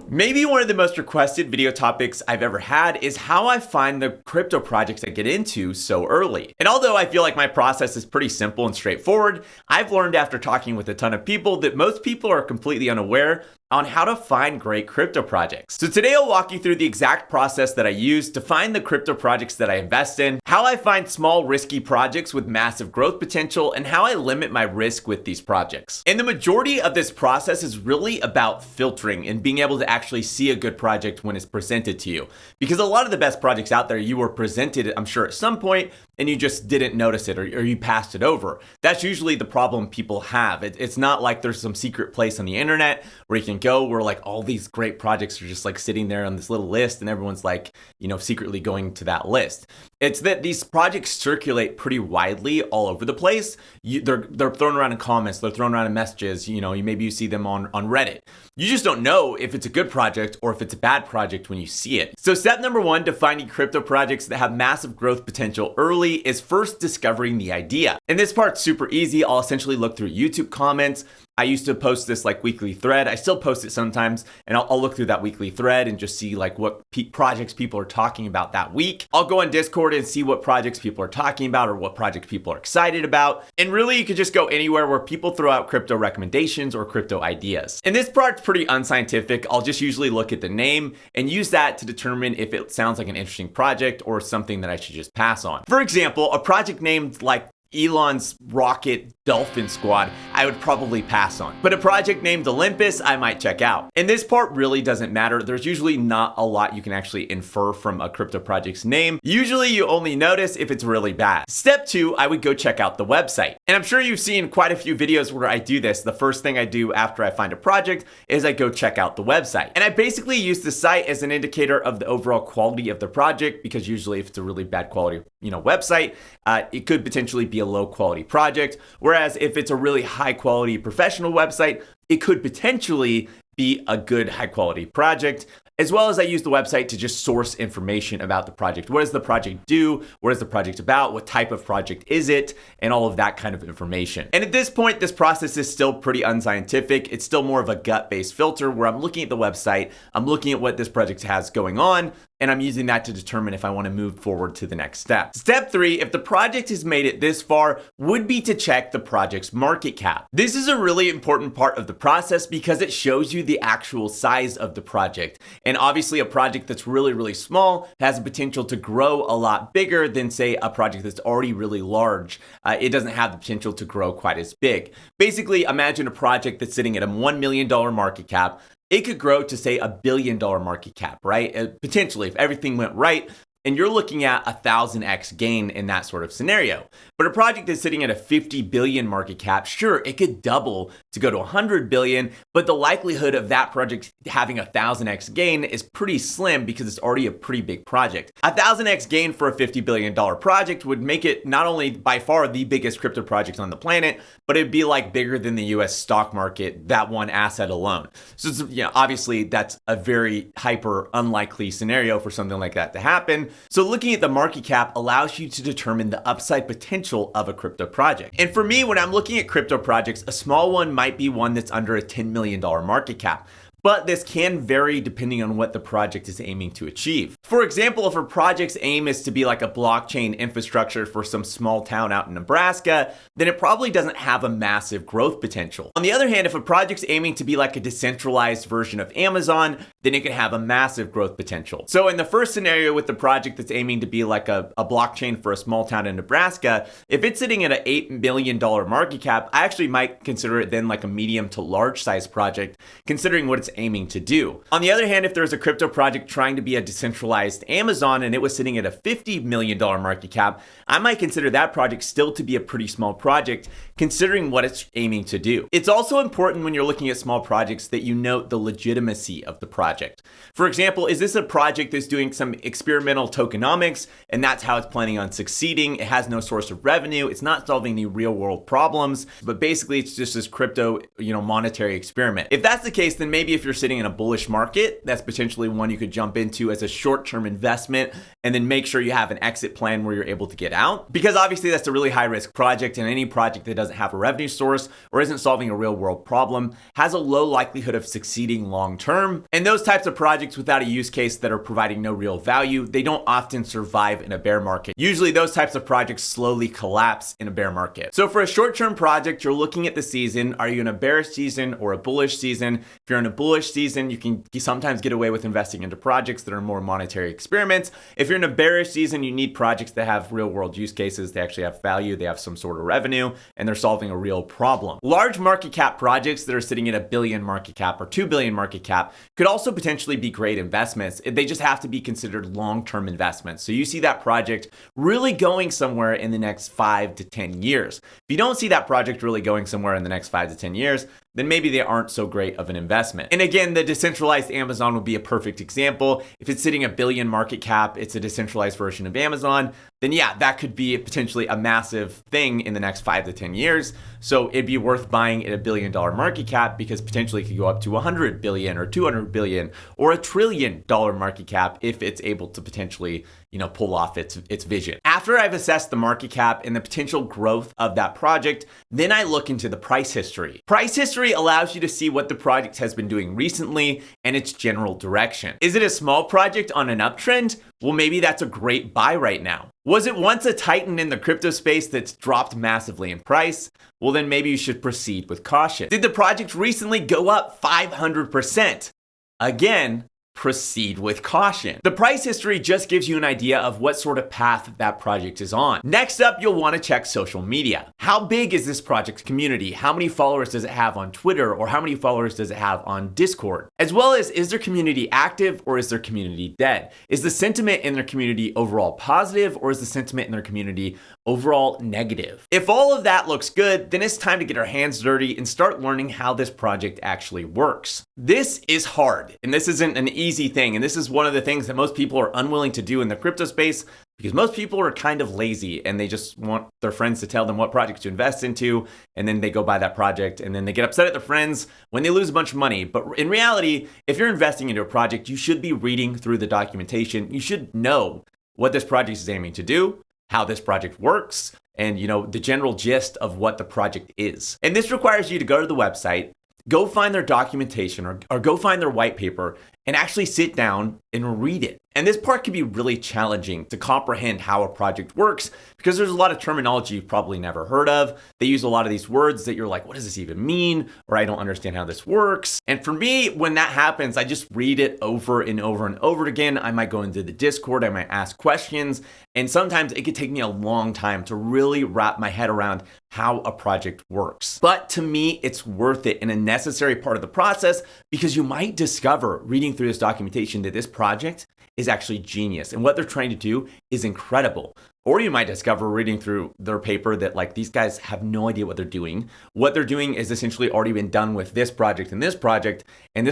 Maybe one of the most requested video topics I've ever had is how I find the crypto projects I get into so early. And although I feel like my process is pretty simple and straightforward, I've learned after talking with a ton of people that most people are completely unaware on how to find great crypto projects. So today I'll walk you through the exact process that I use to find the crypto projects that I invest in, how I find small risky projects with massive growth potential, and how I limit my risk with these projects. And the majority of this process is really about filtering and being able to actually see a good project when it's presented to you. Because a lot of the best projects out there, you were presented, I'm sure, at some point, and you just didn't notice it or you passed it over. That's usually the problem people have. It's not like there's some secret place on the internet where you can go where like all these great projects are just like sitting there on this little list and everyone's like, secretly going to that list. It's that these projects circulate pretty widely all over the place. They're thrown around in comments, they're thrown around in messages, maybe you see them on Reddit. You just don't know if it's a good project or if it's a bad project when you see it. So step number one to finding crypto projects that have massive growth potential early is first discovering the idea. And this part's super easy. I'll essentially look through YouTube comments. I used to post this like weekly thread. I still post it sometimes, and I'll look through that weekly thread and just see like what projects people are talking about that week. I'll go on Discord and see what projects people are talking about or what projects people are excited about. And really, you could just go anywhere where people throw out crypto recommendations or crypto ideas. And this part's pretty unscientific. I'll just usually look at the name and use that to determine if it sounds like an interesting project or something that I should just pass on. For example, a project named like Elon's Rocket Dolphin Squad, I would probably pass on. But a project named Olympus, I might check out. And this part really doesn't matter. There's usually not a lot you can actually infer from a crypto project's name. Usually you only notice if it's really bad. Step two, I would go check out the website. And I'm sure you've seen quite a few videos where I do this. The first thing I do after I find a project is I go check out the website. And I basically use the site as an indicator of the overall quality of the project, because usually if it's a really bad quality, website, it could potentially be a low quality project. Whereas if it's a really high quality professional website, it could potentially be a good high quality project. As well as I use the website to just source information about the project. What does the project do? What is the project about? What type of project is it? And all of that kind of information. And at this point, this process is still pretty unscientific. It's still more of a gut-based filter where I'm looking at the website, I'm looking at what this project has going on, and I'm using that to determine if I want to move forward to the next step. Step three, if the project has made it this far, would be to check the project's market cap. This is a really important part of the process because it shows you the actual size of the project. And obviously a project that's really, really small has the potential to grow a lot bigger than say a project that's already really large. It doesn't have the potential to grow quite as big. Basically, imagine a project that's sitting at a $1 million market cap. It could grow to say $1 billion market cap, right? Potentially, if everything went right, and you're looking at 1,000x gain in that sort of scenario. But a project that's sitting at a 50 billion market cap, sure, it could double to go to 100 billion, but the likelihood of that project having 1,000x gain is pretty slim because it's already a pretty big project. 1,000x gain for a $50 billion project would make it not only by far the biggest crypto project on the planet, but it'd be like bigger than the US stock market, that one asset alone. So it's, obviously that's a very hyper unlikely scenario for something like that to happen. So looking at the market cap allows you to determine the upside potential of a crypto project. And for me, when I'm looking at crypto projects, a small one might be one that's under a $10 million market cap. But this can vary depending on what the project is aiming to achieve. For example, if a project's aim is to be like a blockchain infrastructure for some small town out in Nebraska, then it probably doesn't have a massive growth potential. On the other hand, if a project's aiming to be like a decentralized version of Amazon, then it can have a massive growth potential. So in the first scenario with the project that's aiming to be like a blockchain for a small town in Nebraska, if it's sitting at an $8 million market cap, I actually might consider it then like a medium to large size project, considering what it's aiming to do. On the other hand, if there's a crypto project trying to be a decentralized Amazon and it was sitting at a $50 million market cap, I might consider that project still to be a pretty small project, considering what it's aiming to do. It's also important when you're looking at small projects that you note the legitimacy of the project. For example, is this a project that's doing some experimental tokenomics and that's how it's planning on succeeding? It has no source of revenue. It's not solving any real world problems, but basically it's just this crypto, monetary experiment. If that's the case, then maybe if you're sitting in a bullish market, that's potentially one you could jump into as a short-term investment and then make sure you have an exit plan where you're able to get out. Because obviously that's a really high-risk project, and any project that doesn't have a revenue source or isn't solving a real-world problem has a low likelihood of succeeding long-term. And those types of projects without a use case that are providing no real value, they don't often survive in a bear market. Usually those types of projects slowly collapse in a bear market. So for a short-term project, you're looking at the season. Are you in a bearish season or a bullish season? If you're in a bullish season, you can sometimes get away with investing into projects that are more monetary experiments. If you're in a bearish season, you need projects that have real-world use cases. They actually have value, they have some sort of revenue, and they're solving a real problem. Large market cap projects that are sitting at $1 billion market cap or $2 billion market cap could also potentially be great investments. They just have to be considered long-term investments. So you see that project really going somewhere in the next 5 to 10 years. If you don't see that project really going somewhere in the next 5 to 10 years, then maybe they aren't so great of an investment. And again, the decentralized Amazon would be a perfect example. If it's sitting $1 billion market cap, it's a decentralized version of Amazon, then yeah, that could be potentially a massive thing in the next 5 to 10 years. So it'd be worth buying at $1 billion market cap because potentially it could go up to 100 billion or 200 billion or $1 trillion market cap if it's able to potentially, pull off its vision. After I've assessed the market cap and the potential growth of that project, then I look into the price history. Price history allows you to see what the project has been doing recently and its general direction. Is it a small project on an uptrend? Well, maybe that's a great buy right now. Was it once a titan in the crypto space that's dropped massively in price? Well, then maybe you should proceed with caution. Did the project recently go up 500%? Again, proceed with caution. The price history just gives you an idea of what sort of path that project is on. Next up, you'll want to check social media. How big is this project's community? How many followers does it have on Twitter, or how many followers does it have on Discord? As well as, is their community active or is their community dead? Is the sentiment in their community overall positive, or is the sentiment in their community overall negative? If all of that looks good, then it's time to get our hands dirty and start learning how this project actually works. This is hard, and this isn't an easy thing, and this is one of the things that most people are unwilling to do in the crypto space because most people are kind of lazy and they just want their friends to tell them what projects to invest into, and then they go buy that project, and then they get upset at their friends when they lose a bunch of money. But in reality, if you're investing into a project, you should be reading through the documentation. You should know what this project is aiming to do, how this project works, and the general gist of what the project is. And this requires you to go to the website, go find their documentation or go find their white paper and actually sit down and read it. And this part can be really challenging to comprehend how a project works because there's a lot of terminology you've probably never heard of. They use a lot of these words that you're like, what does this even mean? Or I don't understand how this works. And for me, when that happens, I just read it over and over and over again. I might go into the Discord, I might ask questions, and sometimes it could take me a long time to really wrap my head around how a project works. But to me, it's worth it and a necessary part of the process because you might discover reading through this documentation that this project is actually genius and what they're trying to do is incredible. Or you might discover reading through their paper that these guys have no idea what they're doing. What they're doing is essentially already been done with this project, and this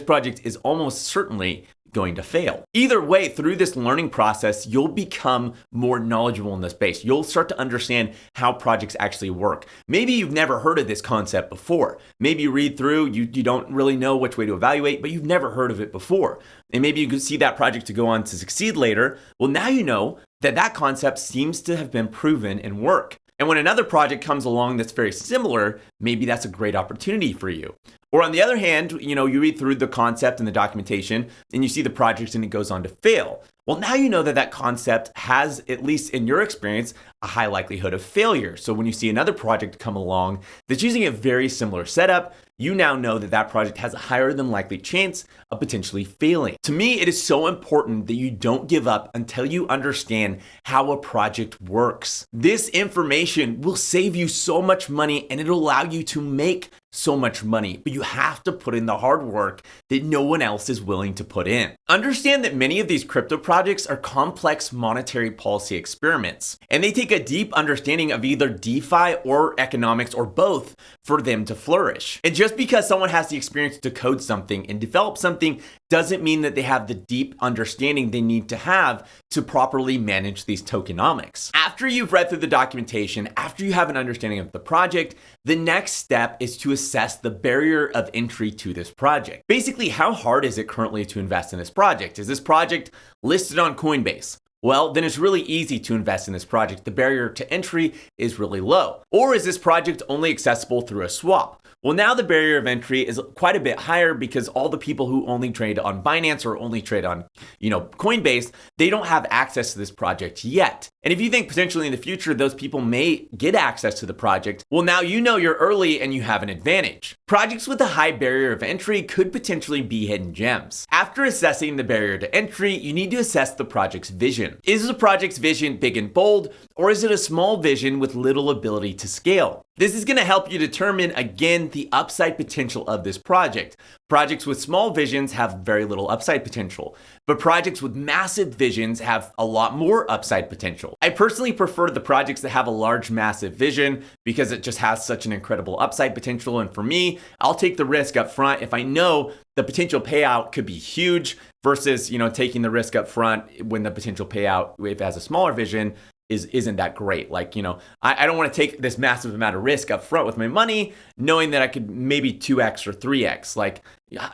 project is almost certainly going to fail. Either way, through this learning process, you'll become more knowledgeable in this space. You'll start to understand how projects actually work. Maybe you've never heard of this concept before. Maybe you read through, you don't really know which way to evaluate, but you've never heard of it before. And maybe you could see that project to go on to succeed later. Well, now you know that concept seems to have been proven and work. And when another project comes along that's very similar, maybe that's a great opportunity for you. Or on the other hand, you read through the concept and the documentation and you see the project and it goes on to fail. Well, now you know that concept has, at least in your experience, a high likelihood of failure. So when you see another project come along that's using a very similar setup, you now know that project has a higher than likely chance of potentially failing. To me, it is so important that you don't give up until you understand how a project works. This information will save you so much money and it'll allow you to make so much money, but you have to put in the hard work that no one else is willing to put in. Understand that many of these crypto projects are complex monetary policy experiments, and they take a deep understanding of either DeFi or economics or both for them to flourish. And just because someone has the experience to code something and develop something doesn't mean that they have the deep understanding they need to have to properly manage these tokenomics. After you've read through the documentation, after you have an understanding of the project, the next step is to assess the barrier of entry to this project. Basically, how hard is it currently to invest in this project? Is this project listed on Coinbase? Well, then it's really easy to invest in this project. The barrier to entry is really low. Or is this project only accessible through a swap? Well, now the barrier of entry is quite a bit higher because all the people who only trade on Binance or only trade on, Coinbase, they don't have access to this project yet. And if you think potentially in the future those people may get access to the project, well, now you know you're early and you have an advantage. Projects with a high barrier of entry could potentially be hidden gems. After assessing the barrier to entry, you need to assess the project's vision. Is the project's vision big and bold, or is it a small vision with little ability to scale? This is going to help you determine, again, the upside potential of this project. Projects with small visions have very little upside potential, but projects with massive visions have a lot more upside potential. I personally prefer the projects that have a large, massive vision because it just has such an incredible upside potential. And for me, I'll take the risk up front if I know the potential payout could be huge versus, taking the risk up front when the potential payout, if it has a smaller vision, isn't that great. I don't want to take this massive amount of risk up front with my money, knowing that I could maybe 2x or 3x.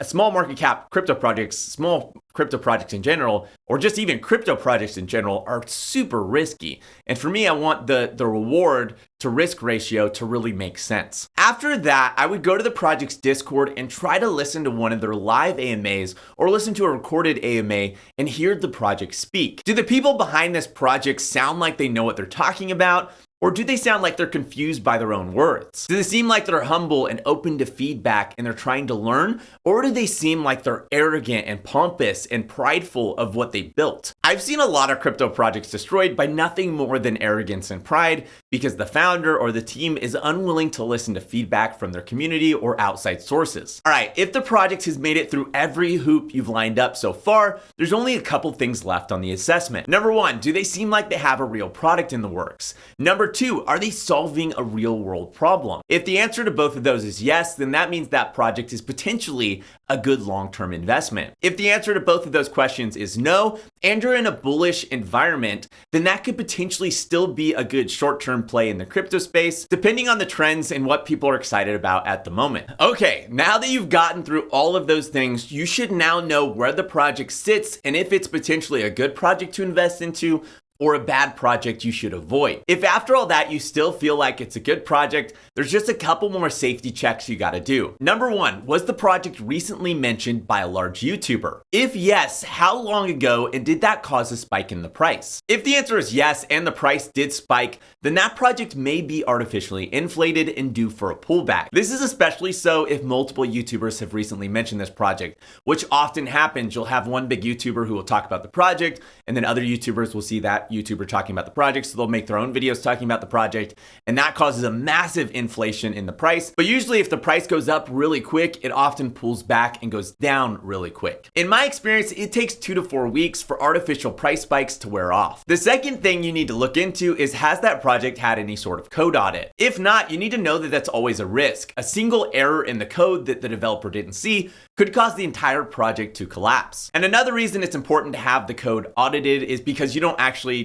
Small market cap crypto projects, small crypto projects in general, or just even crypto projects in general are super risky. And for me, I want the reward to risk ratio to really make sense. After that, I would go to the project's Discord and try to listen to one of their live AMAs or listen to a recorded AMA and hear the project speak. Do the people behind this project sound like they know what they're talking about? Or do they sound like they're confused by their own words? Do they seem like they're humble and open to feedback and they're trying to learn? Or do they seem like they're arrogant and pompous and prideful of what they built? I've seen a lot of crypto projects destroyed by nothing more than arrogance and pride because the founder or the team is unwilling to listen to feedback from their community or outside sources. All right, if the project has made it through every hoop you've lined up so far, there's only a couple things left on the assessment. Number one, do they seem like they have a real product in the works? Number two, are they solving a real world problem? If the answer to both of those is yes, then that means that project is potentially a good long-term investment. If the answer to both of those questions is no, and you're in a bullish environment, then that could potentially still be a good short-term play in the crypto space, depending on the trends and what people are excited about at the moment. Okay, now that you've gotten through all of those things, you should now know where the project sits and if it's potentially a good project to invest into or a bad project you should avoid. If after all that you still feel like it's a good project, there's just a couple more safety checks you gotta do. Number one, was the project recently mentioned by a large YouTuber? If yes, how long ago, and did that cause a spike in the price? If the answer is yes and the price did spike, then that project may be artificially inflated and due for a pullback. This is especially so if multiple YouTubers have recently mentioned this project, which often happens. You'll have one big YouTuber who will talk about the project, and then other YouTubers will see that YouTuber talking about the project, so they'll make their own videos talking about the project, and that causes a massive inflation in the price. But usually if the price goes up really quick, it often pulls back and goes down really quick. In my experience, it takes 2 to 4 weeks for artificial price spikes to wear off. The second thing you need to look into is, has that project had any sort of code audit? If not, you need to know that that's always a risk. A single error in the code that the developer didn't see could cause the entire project to collapse. And another reason it's important to have the code audited is because you don't actually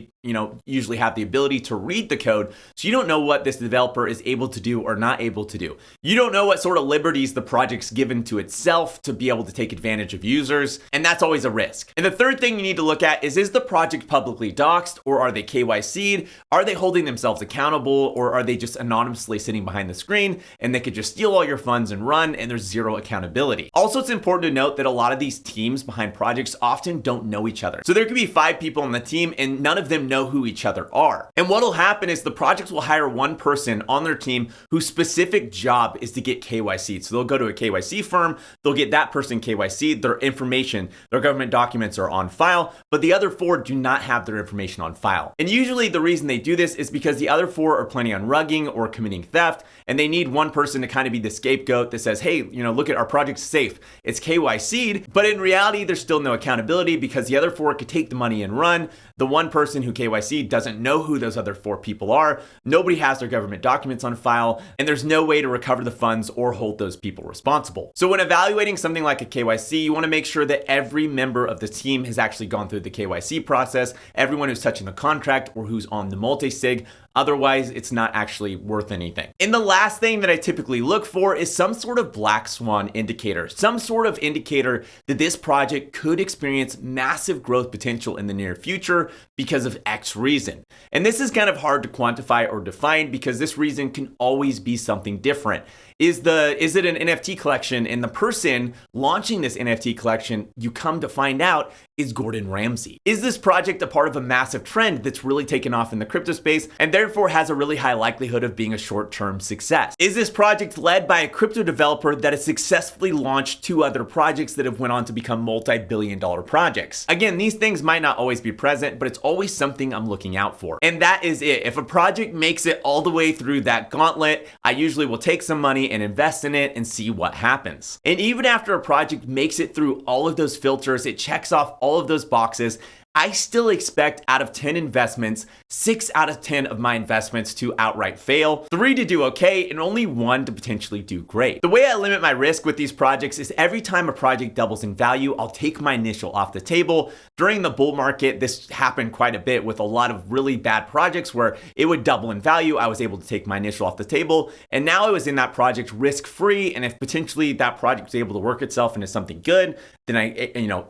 usually have the ability to read the code, so you don't know what this developer is able to do or not able to do. You don't know what sort of liberties the project's given to itself to be able to take advantage of users, and that's always a risk. And the third thing you need to look at is the project publicly doxed, or are they KYC'd? Are they holding themselves accountable, or are they just anonymously sitting behind the screen and they could just steal all your funds and run, and there's zero accountability? Also, it's important to note that a lot of these teams behind projects often don't know each other. So there could be 5 people on the team and none of them know who each other are. And what'll happen is the projects will hire one person on their team whose specific job is to get KYC'd. So they'll go to a KYC firm, they'll get that person KYC'd, their information, their government documents are on file, but the other 4 do not have their information on file. And usually the reason they do this is because the other 4 are planning on rugging or committing theft, and they need one person to kind of be the scapegoat that says, hey, look at our project's safe, it's KYC'd, but in reality, there's still no accountability because the other 4 could take the money and run. The one person who KYC doesn't know who those other 4 people are. Nobody has their government documents on file, and there's no way to recover the funds or hold those people responsible. So when evaluating something like a KYC, you want to make sure that every member of the team has actually gone through the KYC process. Everyone who's touching the contract or who's on the multi-sig Otherwise, it's not actually worth anything. And the last thing that I typically look for is some sort of black swan indicator, some sort of indicator that this project could experience massive growth potential in the near future because of X reason. And this is kind of hard to quantify or define because this reason can always be something different. Is it an NFT collection, and the person launching this NFT collection, you come to find out, is Gordon Ramsay? Is this project a part of a massive trend that's really taken off in the crypto space and therefore has a really high likelihood of being a short-term success? Is this project led by a crypto developer that has successfully launched 2 other projects that have went on to become multi-billion-dollar projects? Again, these things might not always be present, but it's always something I'm looking out for. And that is it. If a project makes it all the way through that gauntlet, I usually will take some money and invest in it and see what happens. And even after a project makes it through all of those filters, it checks off all of those boxes, I still expect out of 10 investments, 6 out of 10 of my investments to outright fail, 3 to do okay, and only 1 to potentially do great. The way I limit my risk with these projects is every time a project doubles in value, I'll take my initial off the table. During the bull market, this happened quite a bit with a lot of really bad projects where it would double in value. I was able to take my initial off the table, and now I was in that project risk-free, and if potentially that project was able to work itself into something good, then I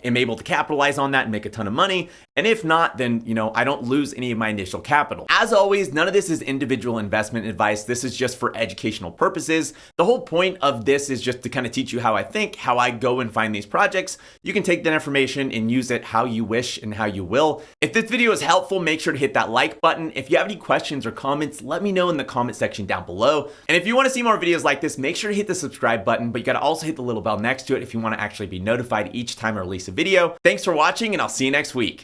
am able to capitalize on that and make a ton of money. And if not, then, I don't lose any of my initial capital. As always, none of this is individual investment advice. This is just for educational purposes. The whole point of this is just to kind of teach you how I think, how I go and find these projects. You can take that information and use it how you wish and how you will. If this video is helpful, make sure to hit that like button. If you have any questions or comments, let me know in the comment section down below. And if you want to see more videos like this, make sure to hit the subscribe button, but you got to also hit the little bell next to it if you want to actually be notified each time I release a video. Thanks for watching, and I'll see you next week.